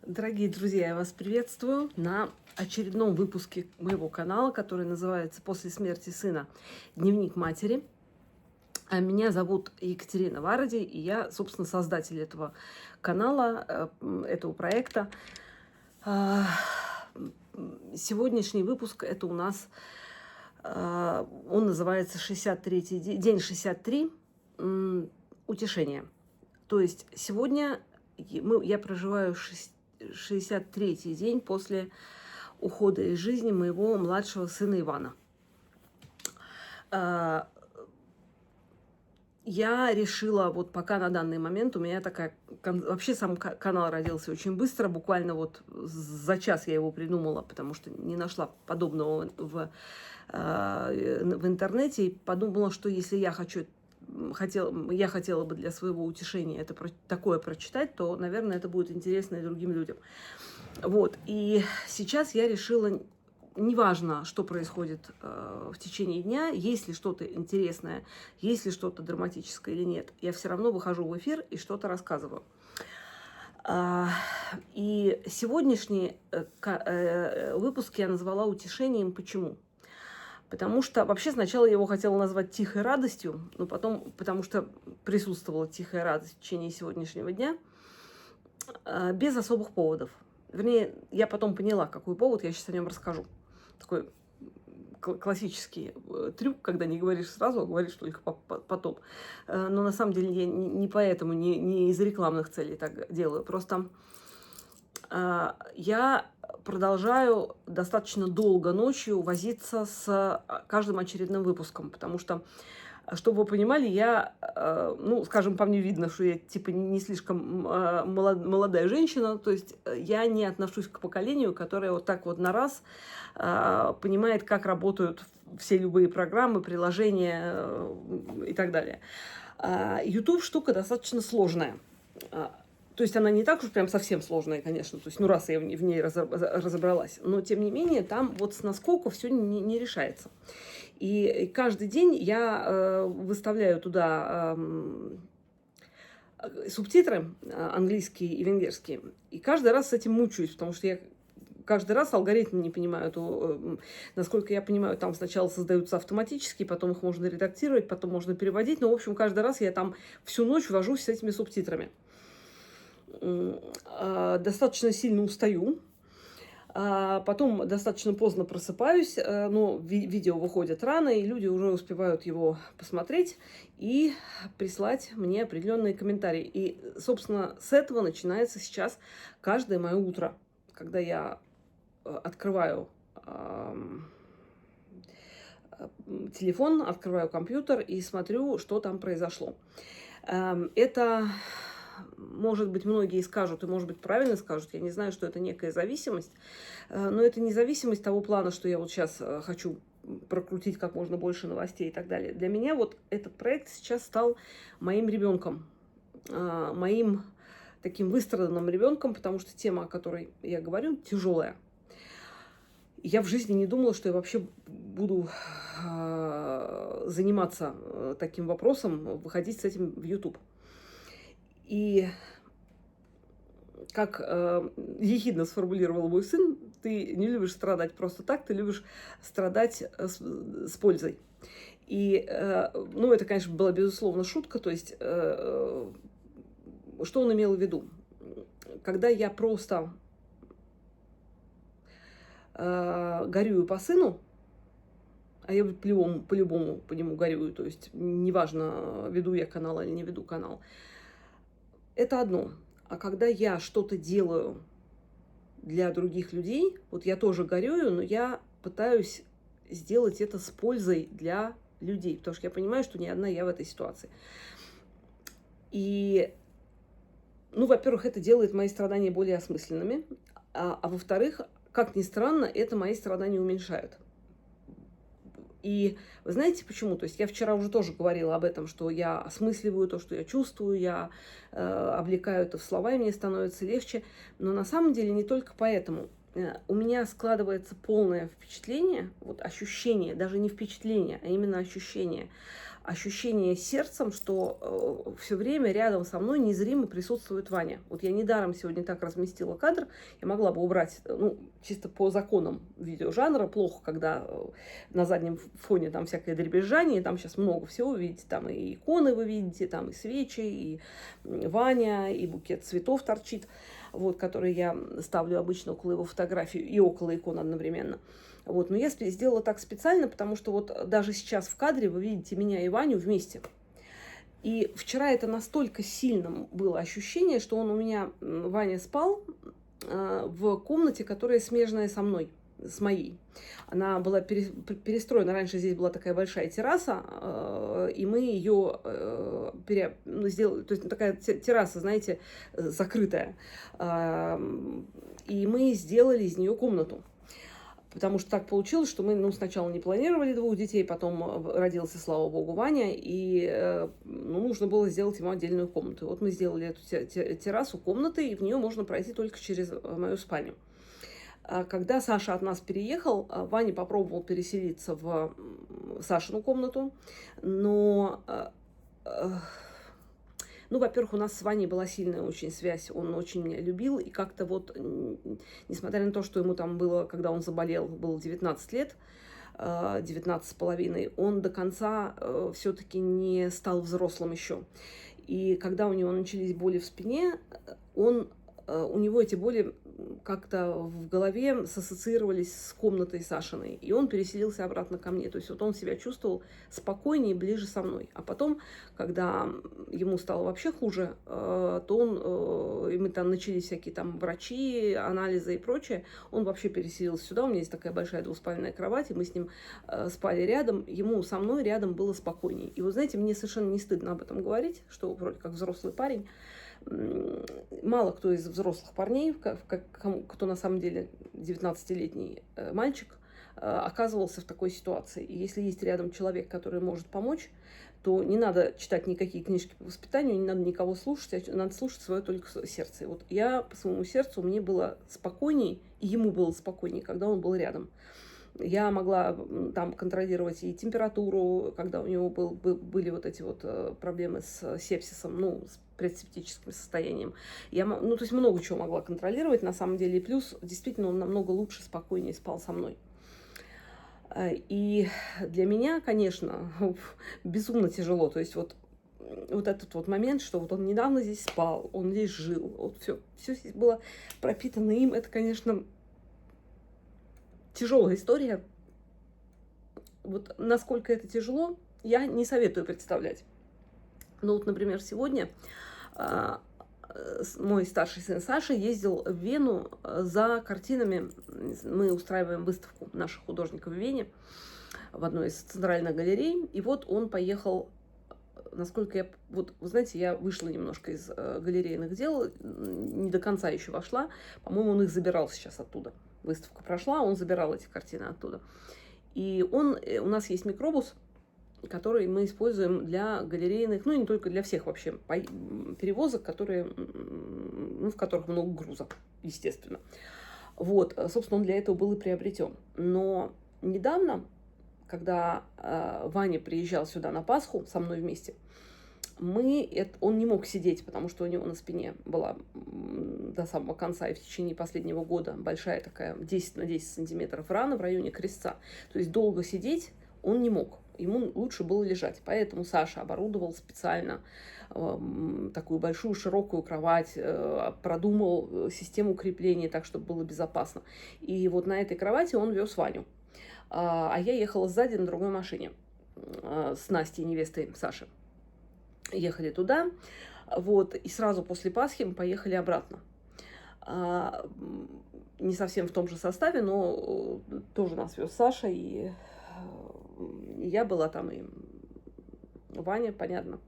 Дорогие друзья, я вас приветствую на очередном выпуске моего канала, который называется «После смерти сына. Дневник матери». Меня зовут Екатерина Варади, и я, собственно, создатель этого канала, этого проекта. Сегодняшний выпуск – это у нас, он называется день 63 «Утешение». То есть сегодня я проживаю 63-й день после ухода из жизни моего младшего сына Ивана. Я решила, вот пока на данный момент у меня такая... Вообще сам канал родился очень быстро, буквально вот за час я его придумала, потому что не нашла подобного в интернете, и подумала, что если я хотела бы для своего утешения такое прочитать, то, наверное, это будет интересно и другим людям. Вот, и сейчас я решила... Неважно, что происходит в течение дня, есть ли что-то интересное, есть ли что-то драматическое или нет, я все равно выхожу в эфир и что-то рассказываю. И сегодняшний выпуск я назвала «Утешением». Почему? Потому что вообще сначала я его хотела назвать «Тихой радостью», но потом, потому что присутствовала тихая радость в течение сегодняшнего дня, без особых поводов. Вернее, я потом поняла, какой повод, я сейчас о нем расскажу. Такой классический трюк, когда не говоришь сразу, а говоришь только потом. Но на самом деле я не поэтому, не из рекламных целей так делаю. Просто я продолжаю достаточно долго ночью возиться с каждым очередным выпуском, потому что, чтобы вы понимали, я, скажем, по мне видно, что я типа не слишком молодая женщина, то есть я не отношусь к поколению, которое вот так вот на раз понимает, как работают все любые программы, приложения и так далее. YouTube штука достаточно сложная. То есть она не так уж прям совсем сложная, конечно, то есть, раз я в ней разобралась, но тем не менее там вот с наскока все не решается. И каждый день я выставляю туда субтитры английские и венгерские, и каждый раз с этим мучаюсь, потому что я каждый раз алгоритм не понимаю. Насколько я понимаю, там сначала создаются автоматически, потом их можно редактировать, потом можно переводить, но, в общем, каждый раз я там всю ночь вожусь с этими субтитрами. Достаточно сильно устаю. Потом достаточно поздно просыпаюсь, но видео выходит рано, и люди уже успевают его посмотреть и прислать мне определенные комментарии. И, собственно, с этого начинается сейчас каждое мое утро, когда я открываю телефон, открываю компьютер и смотрю, что там произошло. Это... Может быть, многие скажут, и, может быть, правильно скажут, я не знаю, что это некая зависимость, но это не зависимость того плана, что я вот сейчас хочу прокрутить как можно больше новостей и так далее. Для меня вот этот проект сейчас стал моим ребенком, моим таким выстраданным ребенком, потому что тема, о которой я говорю, тяжелая. Я в жизни не думала, что я вообще буду заниматься таким вопросом, выходить с этим в YouTube. И как ехидно сформулировал мой сын, ты не любишь страдать просто так, ты любишь страдать с пользой. И, это, конечно, была безусловно шутка, то есть, что он имел в виду? Когда я просто горюю по сыну, а я по-любому по нему горюю, то есть неважно, веду я канал или не веду канал, это одно. А когда я что-то делаю для других людей, вот я тоже горюю, но я пытаюсь сделать это с пользой для людей, потому что я понимаю, что не одна я в этой ситуации. И, во-первых, это делает мои страдания более осмысленными, а во-вторых, как ни странно, это мои страдания уменьшают. И вы знаете почему? То есть я вчера уже тоже говорила об этом, что я осмысливаю то, что я чувствую, я облекаю это в слова, и мне становится легче. Но на самом деле не только поэтому. У меня складывается полное впечатление, вот ощущение, даже не впечатление, а именно ощущение ощущение сердцем, что все время рядом со мной незримо присутствует Ваня. Вот я недаром сегодня так разместила кадр, я могла бы убрать, ну, чисто по законам видеожанра, плохо, когда на заднем фоне там всякое дребезжание, там сейчас много всего, вы видите, там и иконы вы видите, там и свечи, и Ваня, и букет цветов торчит, вот, который я ставлю обычно около его фотографии и около икон одновременно. Вот. Но я сделала так специально, потому что вот даже сейчас в кадре вы видите меня и Ваню вместе. И вчера это настолько сильным было ощущение, что он у меня, Ваня, спал в комнате, которая смежная со мной, с моей. Она была перестроена. Раньше здесь была такая большая терраса, и мы ее сделали, то есть такая терраса, знаете, закрытая. И мы сделали из нее комнату. Потому что так получилось, что мы сначала не планировали 2 детей, потом родился, слава богу, Ваня, и нужно было сделать ему отдельную комнату. Вот мы сделали эту террасу комнатой, и в нее можно пройти только через мою спальню. Когда Саша от нас переехал, Ваня попробовал переселиться в Сашину комнату, но... Ну, во-первых, у нас с Ваней была сильная очень связь, он очень меня любил, и как-то вот, несмотря на то, что ему там было, когда он заболел, было 19 лет, 19,5, он до конца все-таки не стал взрослым еще. И когда у него начались боли в спине, у него эти боли как-то в голове сассоциировались с комнатой Сашиной, и он переселился обратно ко мне. То есть вот он себя чувствовал спокойнее, ближе со мной. А потом, когда ему стало вообще хуже, то и мы там начались всякие там врачи, анализы и прочее, он вообще переселился сюда. У меня есть такая большая двуспальная кровать, и мы с ним спали рядом. Ему со мной рядом было спокойнее. И вы знаете, мне совершенно не стыдно об этом говорить, что вроде как взрослый парень. Мало кто из взрослых парней, кто на самом деле 19-летний мальчик, оказывался в такой ситуации. И если есть рядом человек, который может помочь, то не надо читать никакие книжки по воспитанию, не надо никого слушать, а надо слушать свое только сердце. И вот я по своему сердцу, мне было спокойней, и ему было спокойней, когда он был рядом. Я могла там контролировать и температуру, когда у него были вот эти вот проблемы с сепсисом, с предсептическим состоянием. То есть много чего могла контролировать на самом деле. И плюс, действительно, он намного лучше, спокойнее спал со мной. И для меня, конечно, безумно тяжело. То есть вот этот вот момент, что вот он недавно здесь спал, он здесь жил, вот все здесь было пропитано им, это, конечно, тяжелая история. Вот насколько это тяжело, я не советую представлять. Ну вот, например, сегодня мой старший сын Саша ездил в Вену за картинами. Мы устраиваем выставку наших художников в Вене, в одной из центральных галерей. И вот он поехал, насколько я... Вот, вы знаете, я вышла немножко из галерейных дел, не до конца еще вошла. По-моему, он их забирал сейчас оттуда. Выставка прошла, он забирал эти картины оттуда. И у нас есть микробус, который мы используем для галерейных, и не только для всех вообще перевозок, в которых много груза, естественно. Вот, собственно, он для этого был и приобретен. Но недавно, когда Ваня приезжал сюда на Пасху со мной вместе, он не мог сидеть, потому что у него на спине была до самого конца и в течение последнего года большая такая 10 на 10 сантиметров рана в районе крестца. То есть долго сидеть он не мог. Ему лучше было лежать. Поэтому Саша оборудовал специально такую большую широкую кровать, продумал систему крепления так, чтобы было безопасно. И вот на этой кровати он вез Ваню. А я ехала сзади на другой машине с Настей, невестой Саши. Ехали туда, вот, и сразу после Пасхи мы поехали обратно. Не совсем в том же составе, но тоже нас вез Саша, и я была там, и Ваня, понятно.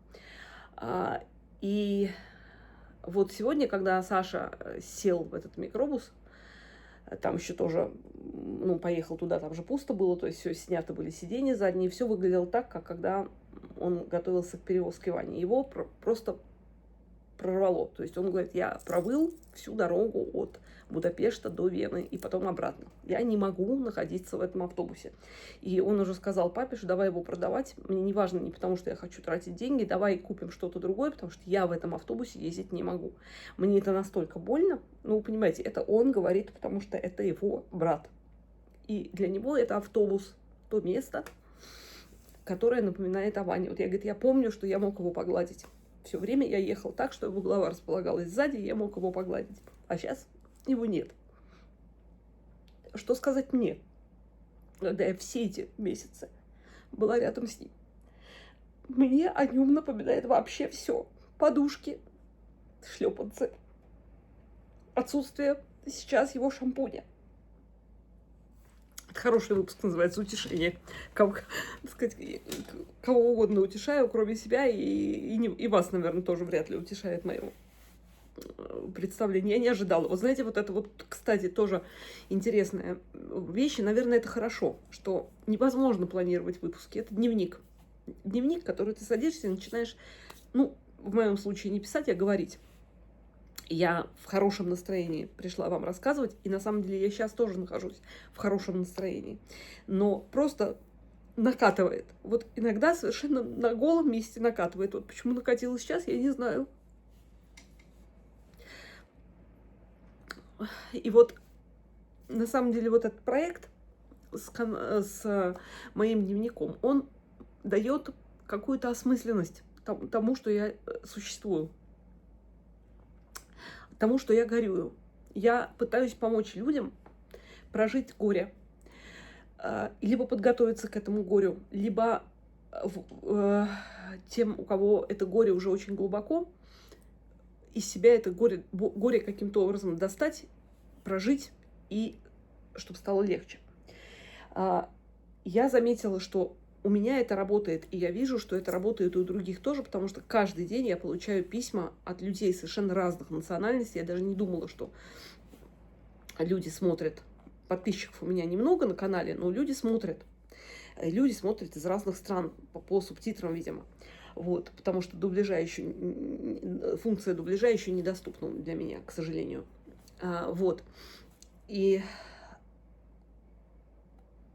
И вот сегодня, когда Саша сел в этот микробус, там еще тоже, поехал туда, там же пусто было, то есть все снято были сиденья задние, все выглядело так, как когда он готовился к перевозке Вани. Его просто прорвало. То есть он говорит, я провыл всю дорогу от Будапешта до Вены и потом обратно. Я не могу находиться в этом автобусе. И он уже сказал папе, что давай его продавать. Мне не важно, не потому что я хочу тратить деньги, давай купим что-то другое, потому что я в этом автобусе ездить не могу. Мне это настолько больно. Ну, вы понимаете, это он говорит, потому что это его брат. И для него это автобус, то место, которое напоминает о Ване. Вот я, говорит, я помню, что я мог его погладить. Все время я ехал так, что его голова располагалась сзади, и я мог его погладить. А сейчас его нет. Что сказать мне, когда я все эти месяцы была рядом с ним? Мне о нем напоминает вообще все. Подушки, шлепанцы, отсутствие сейчас его шампуня. Это хороший выпуск, называется «Утешение». Кого угодно утешаю, кроме себя, и вас, наверное, тоже вряд ли утешает мое представление. Я не ожидала. Вот знаете, вот это вот, кстати, тоже интересная вещь. И, наверное, это хорошо, что невозможно планировать выпуски. Это дневник. Дневник, который ты садишься и начинаешь, ну, в моем случае не писать, а говорить. Я в хорошем настроении пришла вам рассказывать, и на самом деле я сейчас тоже нахожусь в хорошем настроении. Но просто накатывает. Вот иногда совершенно на голом месте накатывает. Вот почему накатило сейчас, я не знаю. И вот на самом деле вот этот проект с моим дневником, он дает какую-то осмысленность тому, что я существую, тому, что я горюю. Я пытаюсь помочь людям прожить горе, либо подготовиться к этому горю, либо тем, у кого это горе уже очень глубоко, из себя это горе каким-то образом достать, прожить, и чтобы стало легче. Я заметила, что у меня это работает, и я вижу, что это работает и у других тоже, потому что каждый день я получаю письма от людей совершенно разных национальностей. Я даже не думала, что люди смотрят. Подписчиков у меня немного на канале, но люди смотрят. Люди смотрят из разных стран по субтитрам, видимо. Вот, потому что функция дубляжа еще недоступна для меня, к сожалению. Вот. И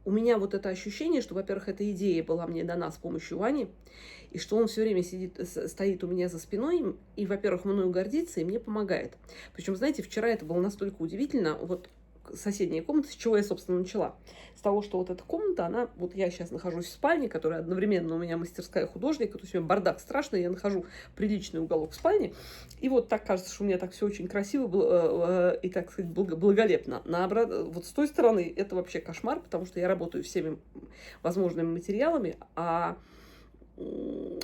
у меня вот это ощущение, что, во-первых, эта идея была мне дана с помощью Вани, и что он все время стоит у меня за спиной, и, во-первых, мною гордится и мне помогает. Причем, знаете, вчера это было настолько удивительно, вот соседняя комната, с чего я, собственно, начала. С того, что вот эта комната, вот я сейчас нахожусь в спальне, которая одновременно у меня мастерская художника, то есть у меня бардак страшный, я нахожу приличный уголок в спальне, и вот так кажется, что у меня так все очень красиво и, так сказать, благолепно. Вот с той стороны это вообще кошмар, потому что я работаю всеми возможными материалами, а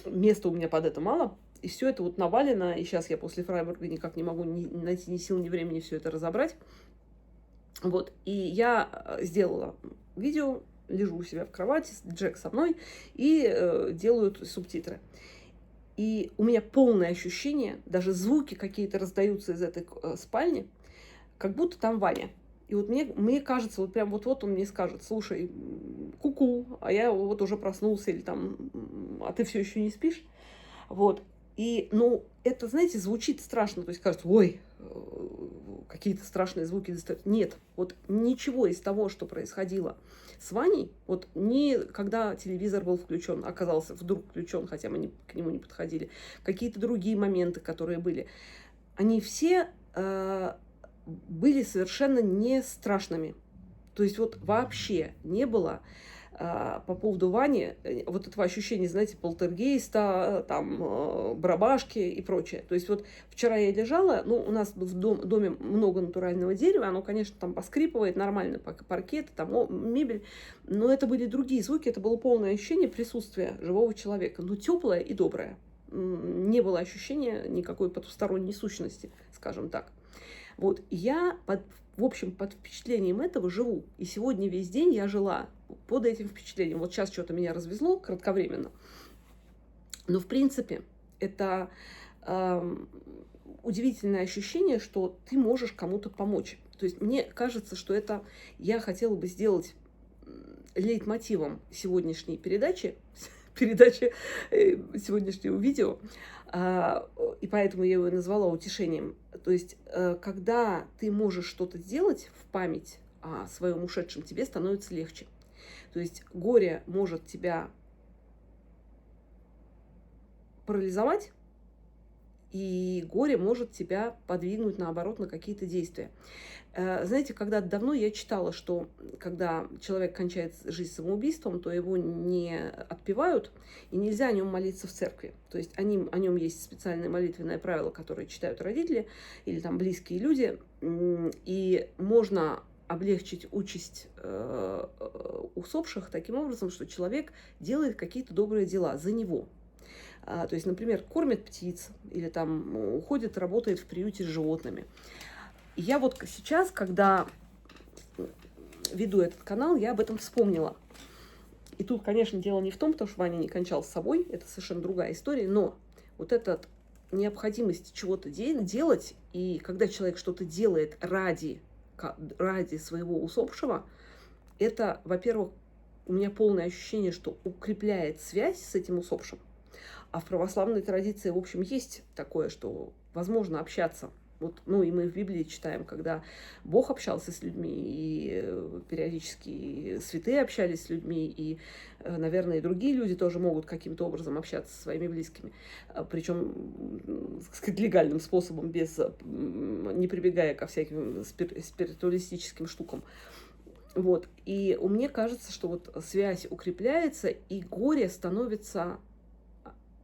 места у меня под это мало, и все это вот навалено, и сейчас я после Фрайбурга никак не могу найти ни сил, ни времени все это разобрать. Вот, и я сделала видео, лежу у себя в кровати, Джек со мной, и делаю субтитры. И у меня полное ощущение, даже звуки какие-то раздаются из этой спальни, как будто там Ваня. И вот мне кажется, вот прям вот он мне скажет: слушай, ку-ку, а я вот уже проснулся, или там, а ты все еще не спишь? Вот. И, ну, это, знаете, звучит страшно, то есть кажется, ой, какие-то страшные звуки достают. Нет, вот ничего из того, что происходило с Ваней, вот ни когда телевизор был включен, оказался вдруг включен, хотя мы к нему не подходили, какие-то другие моменты, которые были, они все были совершенно не страшными. То есть вот вообще не было по поводу Вани вот этого ощущения, знаете, полтергейста, там, барабашки и прочее. То есть вот вчера я лежала, ну, у нас в доме много натурального дерева, оно, конечно, там поскрипывает нормально, паркет, там мебель, но это были другие звуки, это было полное ощущение присутствия живого человека, но теплое и доброе. Не было ощущения никакой потусторонней сущности, скажем так. Вот, я, в общем, под впечатлением этого живу. И сегодня весь день я жила под этим впечатлением. Вот сейчас что-то меня развезло кратковременно. Но, в принципе, это удивительное ощущение, что ты можешь кому-то помочь. То есть мне кажется, что это я хотела бы сделать лейтмотивом сегодняшней передачи, передаче сегодняшнего видео. И поэтому я его и назвала утешением. То есть, когда ты можешь что-то сделать в память о своем ушедшем, тебе становится легче. То есть горе может тебя парализовать, и горе может тебя подвигнуть, наоборот, на какие-то действия. Знаете, когда-то давно я читала, что когда человек кончает жизнь самоубийством, то его не отпевают, и нельзя о нем молиться в церкви. То есть о нем есть специальное молитвенное правило, которое читают родители или там близкие люди, и можно облегчить участь усопших таким образом, что человек делает какие-то добрые дела за него. То есть, например, кормит птиц или там уходит, работает в приюте с животными. И я вот сейчас, когда веду этот канал, я об этом вспомнила. И тут, конечно, дело не в том, что Ваня не кончал с собой, это совершенно другая история, но вот эта необходимость чего-то делать, и когда человек что-то делает ради своего усопшего, это, во-первых, у меня полное ощущение, что укрепляет связь с этим усопшим. А в православной традиции, в общем, есть такое, что возможно общаться. Вот, ну и мы в Библии читаем, когда Бог общался с людьми, и периодически святые общались с людьми, и, наверное, и другие люди тоже могут каким-то образом общаться со своими близкими. Причем, так сказать, легальным способом, не прибегая ко всяким спиритуалистическим штукам. Вот. И мне кажется, что вот связь укрепляется, и горе становится...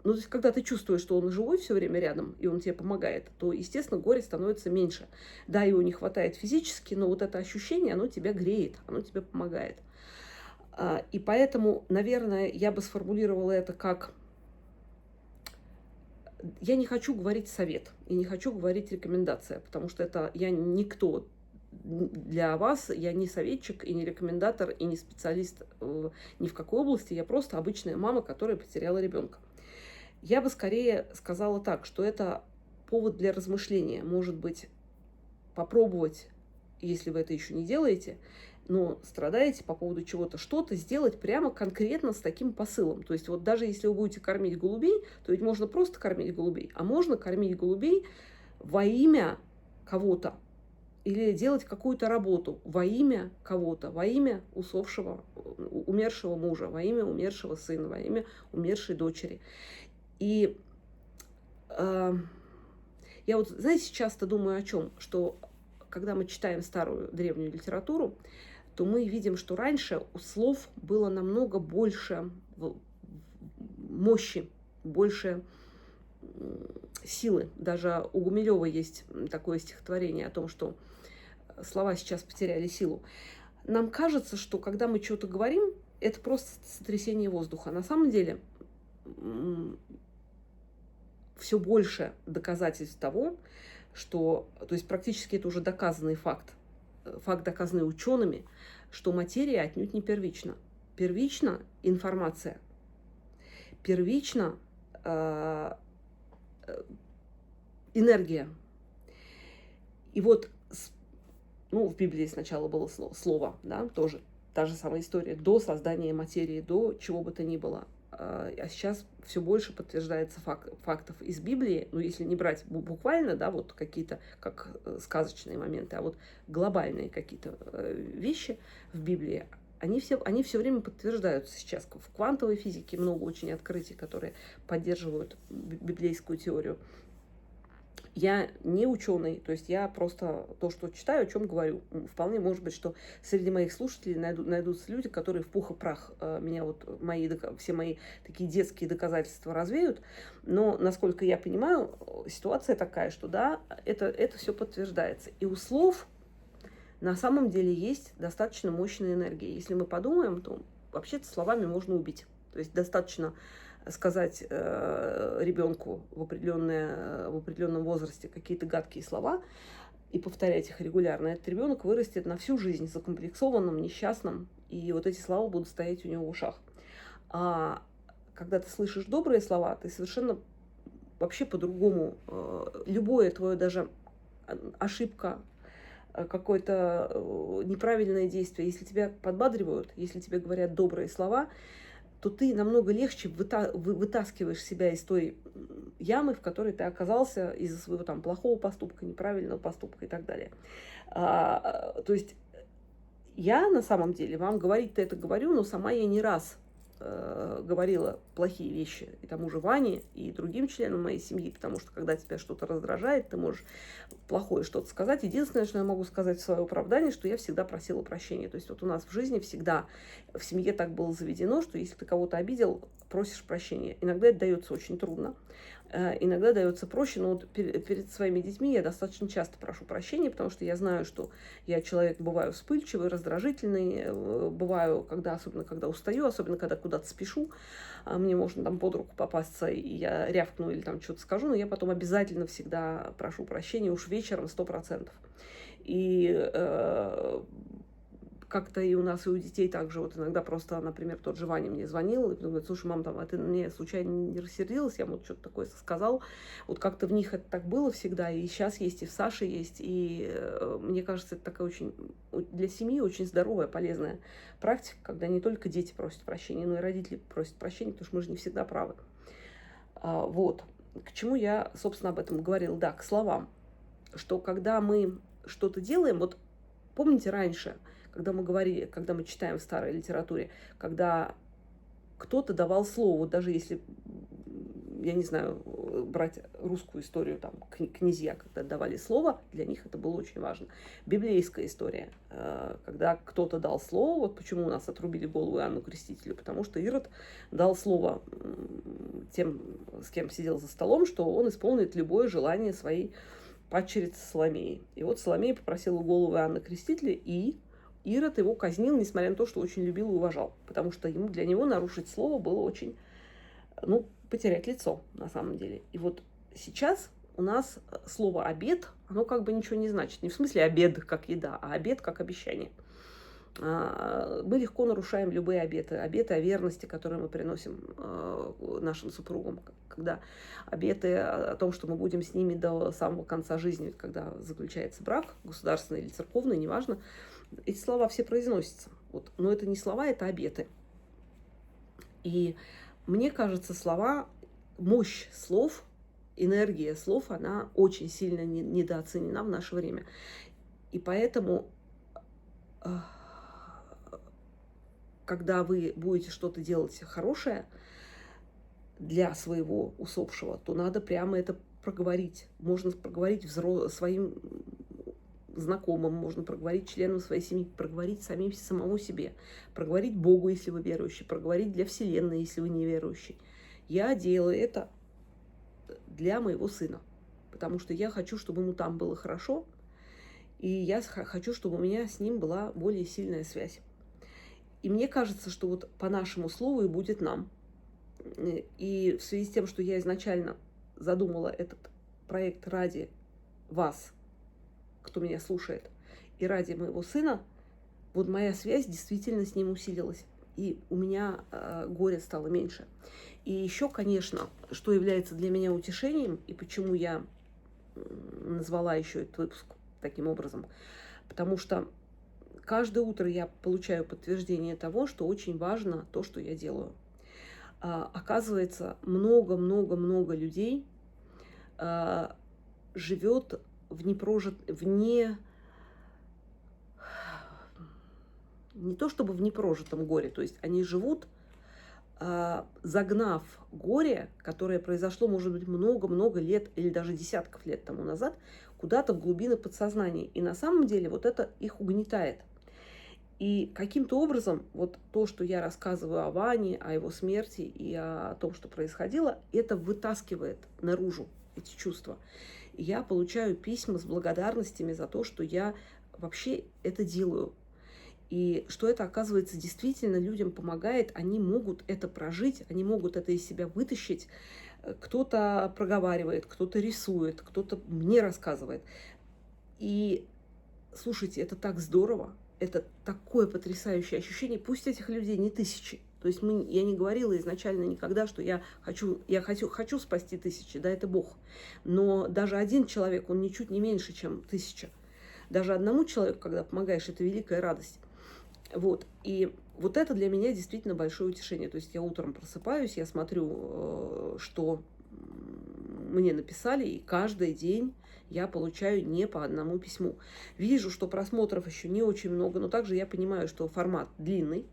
Ну, то есть, когда ты чувствуешь, что он живой все время рядом, и он тебе помогает, то, естественно, горе становится меньше. Да, его не хватает физически, но вот это ощущение, оно тебя греет, оно тебе помогает. И поэтому, наверное, я бы сформулировала это как... Я не хочу говорить совет, и не хочу говорить рекомендация, потому что это я никто для вас, я не советчик, и не рекомендатор, и не специалист ни в какой области, я просто обычная мама, которая потеряла ребенка. Я бы скорее сказала так, что это повод для размышления. Может быть, попробовать, если вы это еще не делаете, но страдаете по поводу чего-то, что-то сделать прямо конкретно с таким посылом. То есть вот даже если вы будете кормить голубей, то ведь можно просто кормить голубей, а можно кормить голубей во имя кого-то. Или делать какую-то работу во имя кого-то, во имя усопшего, умершего мужа, во имя умершего сына, во имя умершей дочери. И я вот, знаете, часто думаю о чем, что когда мы читаем старую древнюю литературу, то мы видим, что раньше у слов было намного больше мощи, больше силы. Даже у Гумилева есть такое стихотворение о том, что слова сейчас потеряли силу. Нам кажется, что когда мы что-то говорим, это просто сотрясение воздуха. На самом деле все больше доказательств того, что, то есть практически это уже доказанный факт, доказанный учеными, что материя отнюдь не первична. Первична информация, первична энергия. И вот, ну, в Библии сначала было слово, да, тоже та же самая история, до создания материи, до чего бы то ни было. А сейчас все больше подтверждается фактов из Библии, ну, если не брать буквально, да, вот какие-то, как сказочные моменты, а вот глобальные какие-то вещи в Библии, они все время подтверждаются сейчас. В квантовой физике много очень открытий, которые поддерживают библейскую теорию. Я не ученый, то есть я просто то, что читаю, о чем говорю. Вполне может быть, что среди моих слушателей найдутся люди, которые в пух и прах меня вот все мои такие детские доказательства развеют. Но, насколько я понимаю, ситуация такая, что да, это все подтверждается. И у слов на самом деле есть достаточно мощная энергия. Если мы подумаем, то вообще-то словами можно убить. То есть достаточно сказать ребенку в определенном возрасте какие-то гадкие слова и повторять их регулярно, этот ребенок вырастет на всю жизнь закомплексованным, несчастным, и вот эти слова будут стоять у него в ушах. А когда ты слышишь добрые слова, ты совершенно вообще по-другому, любое твое даже ошибка, какое-то неправильное действие, если тебя подбадривают, если тебе говорят добрые слова, то ты намного легче вытаскиваешь себя из той ямы, в которой ты оказался из-за своего там плохого поступка, неправильного поступка и так далее. То есть я на самом деле вам говорить-то это говорю, но сама я не раз говорила плохие вещи и тому же Ване, и другим членам моей семьи, потому что когда тебя что-то раздражает, ты можешь плохое что-то сказать. Единственное, что я могу сказать в свое оправдание, что я всегда просила прощения. То есть вот у нас в жизни всегда в семье так было заведено, что если ты кого-то обидел, просишь прощения. Иногда это дается очень трудно, иногда дается проще, но вот перед своими детьми я достаточно часто прошу прощения, потому что я знаю, что я человек, бываю вспыльчивый, раздражительный, бываю, особенно когда устаю, особенно когда куда-то спешу, мне можно там под руку попасться, и я рявкну или там что-то скажу, но я потом обязательно всегда прошу прощения, уж вечером 100%. И как-то и у нас, и у детей также, вот иногда просто, например, тот же Ваня мне звонил и говорит: слушай, мам, там, а ты мне случайно не рассердилась, я вот что-то такое сказал. Вот как-то в них это так было всегда, и сейчас есть, и в Саше есть, и мне кажется, это такая очень, для семьи очень здоровая, полезная практика, когда не только дети просят прощения, но и родители просят прощения, потому что мы же не всегда правы. Вот. К чему я, собственно, об этом говорила? Да, к словам. Что когда мы что-то делаем, вот помните раньше, когда мы говорили, когда мы читаем в старой литературе, когда кто-то давал слово, вот даже если, я не знаю, брать русскую историю, там, князья, когда давали слово, для них это было очень важно. Библейская история, когда кто-то дал слово, вот почему у нас отрубили голову Иоанну Крестителю, потому что Ирод дал слово тем, с кем сидел за столом, что он исполнит любое желание своей падчерицы Соломеи. И вот Соломея попросила голову Иоанна Крестителя, и Ирод его казнил, несмотря на то, что очень любил и уважал, потому что для него нарушить слово было очень, потерять лицо на самом деле. И вот сейчас у нас слово «обет», оно как бы ничего не значит. Не в смысле обед как еда, а обет как обещание. Мы легко нарушаем любые обеты. Обеты о верности, которые мы приносим нашим супругам. Когда обеты о том, что мы будем с ними до самого конца жизни, когда заключается брак, государственный или церковный, неважно, эти слова все произносятся. Вот. Но это не слова, это обеты. И мне кажется, слова, мощь слов, энергия слов, она очень сильно недооценена в наше время. И поэтому, когда вы будете что-то делать хорошее для своего усопшего, то надо прямо это проговорить. Можно проговорить своим знакомым, можно проговорить членам своей семьи, проговорить самому себе, проговорить Богу, если вы верующий, проговорить для Вселенной, если вы неверующий. Я делаю это для моего сына, потому что я хочу, чтобы ему там было хорошо, и я хочу, чтобы у меня с ним была более сильная связь. И мне кажется, что вот по нашему слову и будет нам. И в связи с тем, что я изначально задумала этот проект ради вас, кто меня слушает, и ради моего сына, вот моя связь действительно с ним усилилась. И у меня горе стало меньше. И еще, конечно, что является для меня утешением, и почему я назвала еще этот выпуск таким образом, потому что каждое утро я получаю подтверждение того, что очень важно то, что я делаю. Оказывается, много-много-много людей живет не то чтобы в непрожитом горе, то есть они живут, загнав горе, которое произошло, может быть, много-много лет или даже десятков лет тому назад, куда-то в глубины подсознания. И на самом деле вот это их угнетает. И каким-то образом вот то, что я рассказываю о Ване, о его смерти и о том, что происходило, это вытаскивает наружу эти чувства. И я получаю письма с благодарностями за то, что я вообще это делаю. И что это, оказывается, действительно людям помогает, они могут это прожить, они могут это из себя вытащить. Кто-то проговаривает, кто-то рисует, кто-то мне рассказывает. И слушайте, это так здорово, это такое потрясающее ощущение. Пусть этих людей не тысячи. То есть я не говорила изначально никогда, что я хочу спасти тысячи, да, это Бог. Но даже один человек, он ничуть не меньше, чем 1000. Даже одному человеку, когда помогаешь, это великая радость. Вот. И вот это для меня действительно большое утешение. То есть я утром просыпаюсь, я смотрю, что мне написали, и каждый день я получаю не по одному письму. Вижу, что просмотров еще не очень много, но также я понимаю, что формат длинный,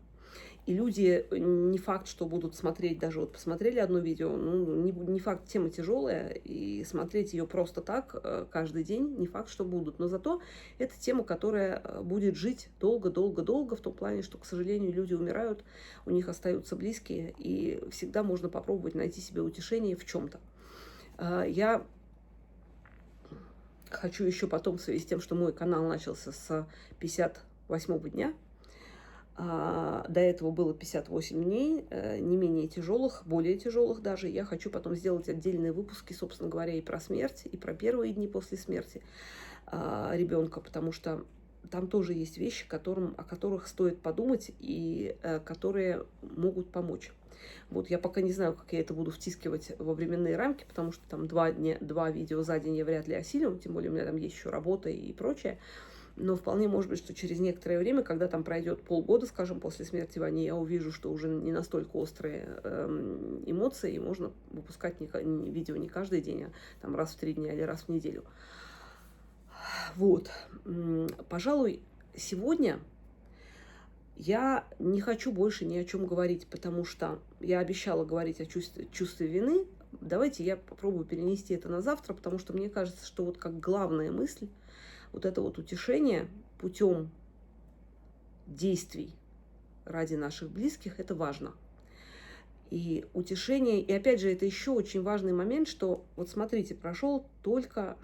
и люди не факт, что будут смотреть, даже вот посмотрели одно видео, ну, не факт, тема тяжелая, и смотреть ее просто так каждый день не факт, что будут. Но зато это тема, которая будет жить долго-долго-долго, в том плане, что, к сожалению, люди умирают, у них остаются близкие, и всегда можно попробовать найти себе утешение в чем-то. Я хочу еще потом, в связи с тем, что мой канал начался с 58-го дня, до этого было 58 дней, не менее тяжелых, более тяжелых даже. Я хочу потом сделать отдельные выпуски, собственно говоря, и про смерть, и про первые дни после смерти ребенка, потому что там тоже есть вещи, о которых стоит подумать и которые могут помочь. Вот я пока не знаю, как я это буду втискивать во временные рамки, потому что там 2 видео за день я вряд ли осилю, тем более у меня там есть еще работа и прочее. Но вполне может быть, что через некоторое время, когда там пройдет полгода, скажем, после смерти Вани, я увижу, что уже не настолько острые эмоции, и можно выпускать видео не каждый день, а там раз в 3 дня или раз в неделю. Вот. Пожалуй, сегодня я не хочу больше ни о чем говорить, потому что я обещала говорить о чувстве вины. Давайте я попробую перенести это на завтра, потому что мне кажется, что вот как главная мысль, вот это вот утешение путем действий ради наших близких, это важно. И утешение, и опять же, это еще очень важный момент, что вот смотрите, прошел только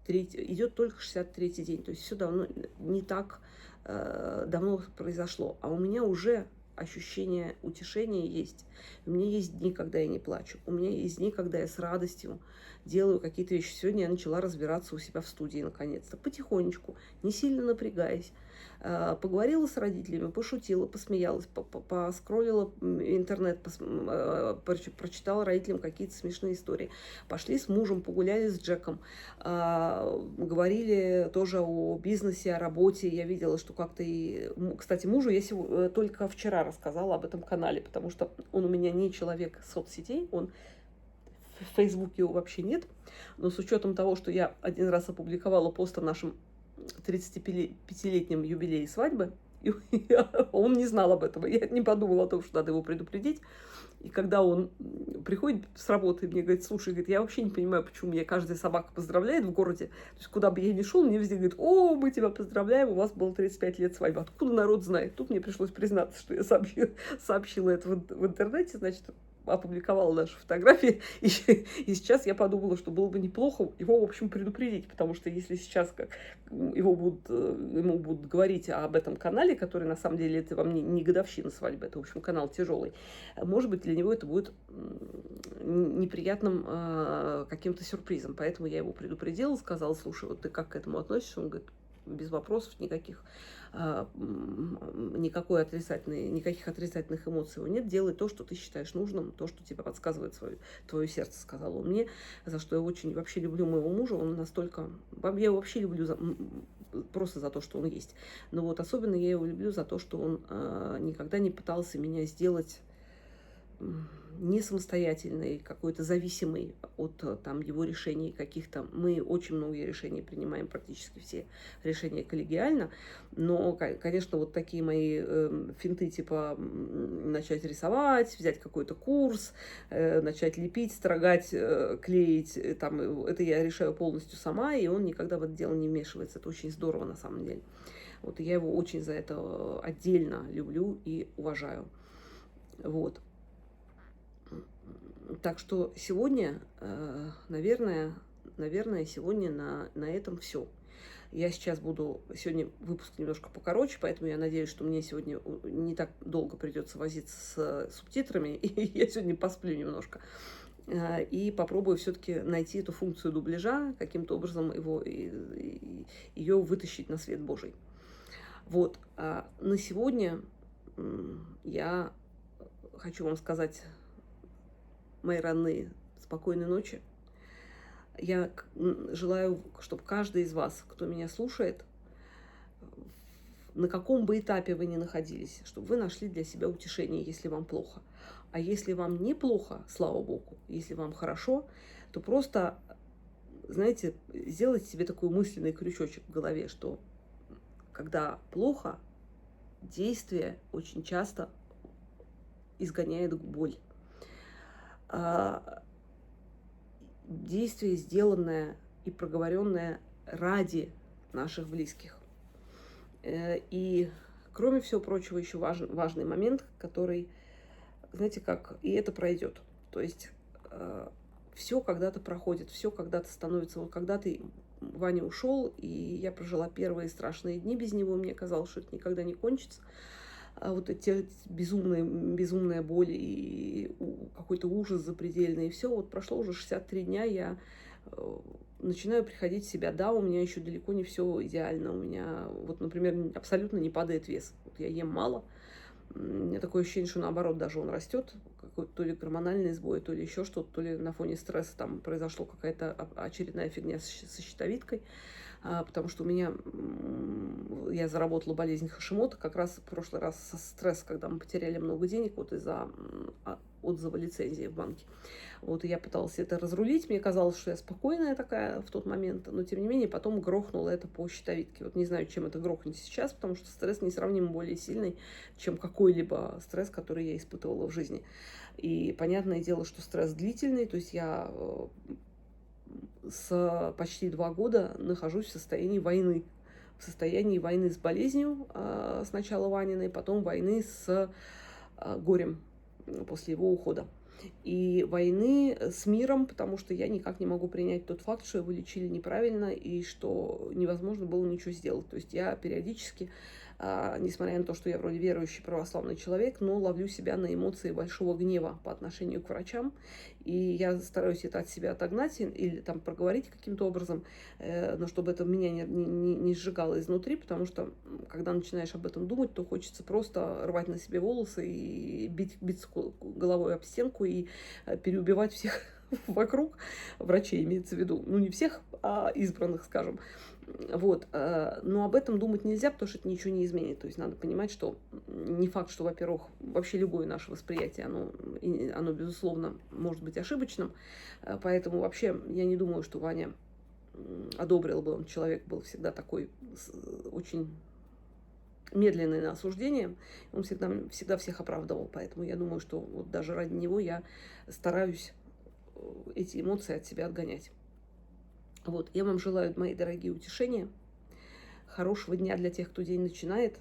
идет только 63-й день, то есть все давно не так давно произошло, а у меня уже ощущение утешения есть. У меня есть дни, когда я не плачу. У меня есть дни, когда я с радостью делаю какие-то вещи. Сегодня я начала разбираться у себя в студии, наконец-то. Потихонечку, не сильно напрягаясь. Поговорила с родителями, пошутила, посмеялась, поскроллила интернет, прочитала родителям какие-то смешные истории. Пошли с мужем, погуляли с Джеком. Говорили тоже о бизнесе, о работе. Я видела, что как-то и... Кстати, мужу я только вчера рассказала об этом канале, потому что он у меня не человек соцсетей, он в Фейсбуке его вообще нет. Но с учетом того, что я один раз опубликовала пост о нашем 35-летнем юбилее свадьбы, и он не знал об этом. Я не подумала о том, что надо его предупредить. И когда он приходит с работы и мне говорит: слушай, говорит, я вообще не понимаю, почему меня каждая собака поздравляет в городе. То есть куда бы я ни шел, мне везде говорит: о, мы тебя поздравляем, у вас было 35 лет свадьбы. Откуда народ знает? Тут мне пришлось признаться, что я сообщила это в интернете, значит, опубликовала наши фотографии, и сейчас я подумала, что было бы неплохо его, в общем, предупредить, потому что если сейчас ему будут говорить об этом канале, который на самом деле это вам не годовщина свадьбы, это, в общем, канал тяжелый, может быть, для него это будет неприятным каким-то сюрпризом, поэтому я его предупредила, сказала: слушай, вот ты как к этому относишься? Он говорит: без вопросов никаких. Никаких отрицательных эмоций его нет. Делай то, что ты считаешь нужным, то, что тебе подсказывает твое сердце, сказал он мне, за что я очень вообще люблю моего мужа. Он настолько... Я его вообще люблю просто за то, что он есть. Но вот особенно я его люблю за то, что он никогда не пытался меня сделать не самостоятельной, какой-то зависимой от там его решений каких-то. Мы очень много решений принимаем, практически все решения коллегиально, но, конечно, вот такие мои финты, типа начать рисовать, взять какой-то курс, начать лепить, строгать, клеить, там, это я решаю полностью сама, и он никогда в это дело не вмешивается. Это очень здорово на самом деле. Вот, и я его очень за это отдельно люблю и уважаю. Вот. Так что сегодня, наверное, сегодня на этом все. Я сейчас сегодня выпуск немножко покороче, поэтому я надеюсь, что мне сегодня не так долго придется возиться с субтитрами, и я сегодня посплю немножко. И попробую все-таки найти эту функцию дубляжа, каким-то образом ее вытащить на свет Божий. Вот. А на сегодня я хочу вам сказать, мои родные, спокойной ночи. Я желаю, чтобы каждый из вас, кто меня слушает, на каком бы этапе вы ни находились, чтобы вы нашли для себя утешение, если вам плохо. А если вам неплохо, слава богу, если вам хорошо, то просто, знаете, сделайте себе такой мысленный крючочек в голове, что когда плохо, действие очень часто изгоняет боль. Действие, сделанное и проговоренное ради наших близких. И, кроме всего прочего, еще важный момент, который, знаете как, и это пройдет. То есть все когда-то проходит, все когда-то становится. Вот когда Ваня ушел, и я прожила первые страшные дни без него, мне казалось, что это никогда не кончится. Вот эти безумная боль и какой-то ужас запредельный, и все. Вот прошло уже 63 дня, я начинаю приходить в себя. Да, у меня еще далеко не все идеально. У меня, вот, например, абсолютно не падает вес. Вот я ем мало. У меня такое ощущение, что наоборот даже он растет. Какой-то то ли гормональный сбой, то ли еще что-то, то ли на фоне стресса там произошла какая-то очередная фигня со щитовидкой. Потому что я заработала болезнь Хашимото как раз в прошлый раз со стресса, когда мы потеряли много денег вот из-за отзыва лицензии в банке. Вот, и я пыталась это разрулить. Мне казалось, что я спокойная такая в тот момент, но тем не менее потом грохнула это по щитовидке. Вот не знаю, чем это грохнет сейчас, потому что стресс несравнимо более сильный, чем какой-либо стресс, который я испытывала в жизни. И понятное дело, что стресс длительный, то есть я с почти 2 года нахожусь в состоянии войны. В состоянии войны с болезнью, сначала Ваниной, потом войны с горем после его ухода. И войны с миром, потому что я никак не могу принять тот факт, что его лечили неправильно и что невозможно было ничего сделать. То есть я периодически, несмотря на то, что я вроде верующий православный человек, но ловлю себя на эмоции большого гнева по отношению к врачам. И я стараюсь это от себя отогнать или там проговорить каким-то образом, но чтобы это меня не сжигало изнутри, потому что когда начинаешь об этом думать, то хочется просто рвать на себе волосы и биться головой об стенку и переубивать всех вокруг, врачей имеется в виду, ну не всех, а избранных, скажем. Вот. Но об этом думать нельзя, потому что это ничего не изменит. То есть надо понимать, что не факт, что, во-первых, вообще любое наше восприятие, оно безусловно, может быть ошибочным. Поэтому вообще я не думаю, что Ваня одобрил бы, он человек был всегда такой очень медленный на осуждение, он всегда всех оправдывал. Поэтому я думаю, что вот даже ради него я стараюсь эти эмоции от себя отгонять. Вот, я вам желаю, мои дорогие, утешения, хорошего дня для тех, кто день начинает,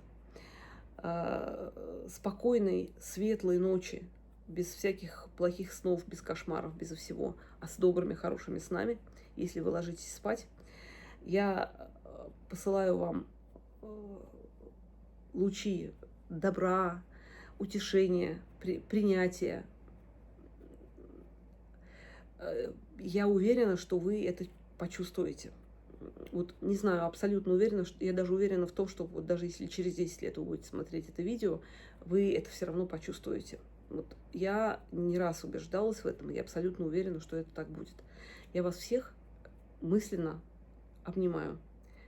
спокойной, светлой ночи, без всяких плохих снов, без кошмаров, безо всего, а с добрыми, хорошими снами, если вы ложитесь спать. Я посылаю вам лучи добра, утешения, принятия. Я уверена, что вы это почувствуете. Вот не знаю, абсолютно уверена, что я даже уверена в том, что вот даже если через 10 лет вы будете смотреть это видео, вы это все равно почувствуете. Вот я не раз убеждалась в этом, и я абсолютно уверена, что это так будет. Я вас всех мысленно обнимаю.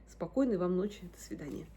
Спокойной вам ночи. До свидания.